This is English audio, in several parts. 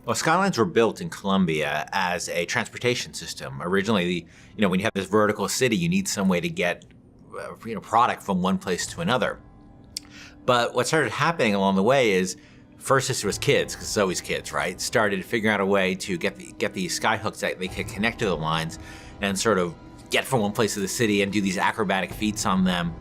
Well, skylines were built in Colombia as a transportation system. Originally, when you have this vertical city, you need some way to get product from one place to another. But what started happening along the way is, first this was kids, because it's always kids, right? Started figuring out a way to get these skyhooks that they could connect to the lines and sort of get from one place to the city and do these acrobatic feats on them.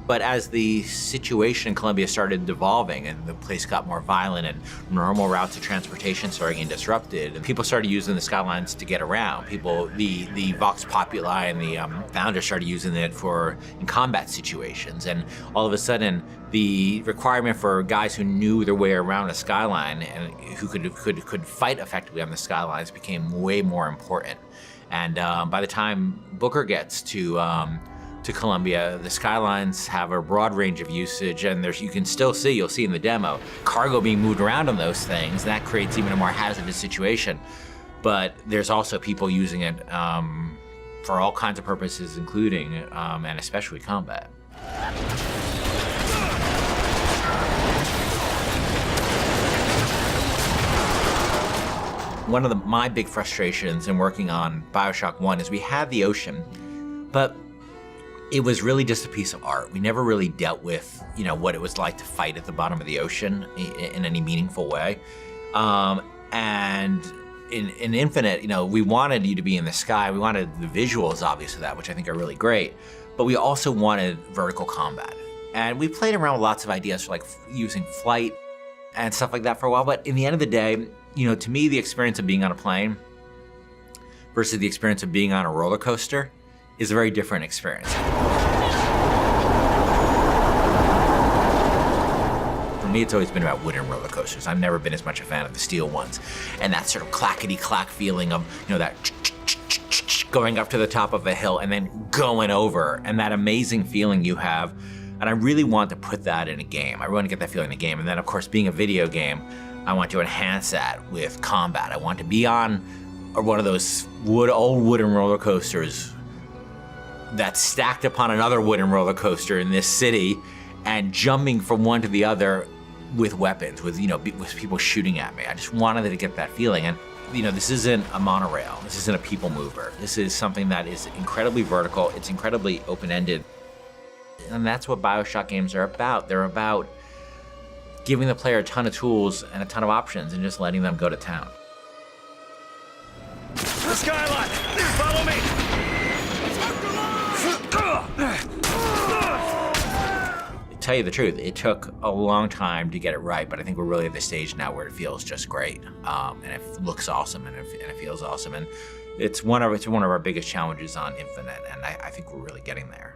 But as the situation in Colombia started devolving and the place got more violent and normal routes of transportation started getting disrupted, and people started using the skylines to get around. The Vox Populi and the founders started using it in combat situations. And all of a sudden, the requirement for guys who knew their way around a skyline and who could fight effectively on the skylines became way more important. And by the time Booker gets to Colombia, the skylines have a broad range of usage, and you'll see in the demo, cargo being moved around on those things. That creates even a more hazardous situation. But there's also people using it for all kinds of purposes, including and especially combat. One of my big frustrations in working on BioShock 1 is we had the ocean, but it was really just a piece of art. We never really dealt with, what it was like to fight at the bottom of the ocean in any meaningful way. And in Infinite, we wanted you to be in the sky. We wanted the visuals, obviously, of that, which I think are really great. But we also wanted vertical combat. And we played around with lots of ideas for like using flight and stuff like that for a while. But in the end of the day, to me, the experience of being on a plane versus the experience of being on a roller coaster is a very different experience. For me, it's always been about wooden roller coasters. I've never been as much a fan of the steel ones. And that sort of clackety-clack feeling of, that going up to the top of a hill and then going over, and that amazing feeling you have. And I really want to put that in a game. I really want to get that feeling in a game. And then, of course, being a video game, I want to enhance that with combat. I want to be on one of those old wooden roller coasters that's stacked upon another wooden roller coaster in this city, and jumping from one to the other with weapons, with people shooting at me. I just wanted to get that feeling. And this isn't a monorail. This isn't a people mover. This is something that is incredibly vertical. It's incredibly open-ended. And that's what BioShock games are about. They're about giving the player a ton of tools and a ton of options and just letting them go to town. The skyline! Follow me! To tell you the truth, it took a long time to get it right, but I think we're really at the stage now where it feels just great, and it looks awesome, and it feels awesome, and it's one of our biggest challenges on Infinite, and I think we're really getting there.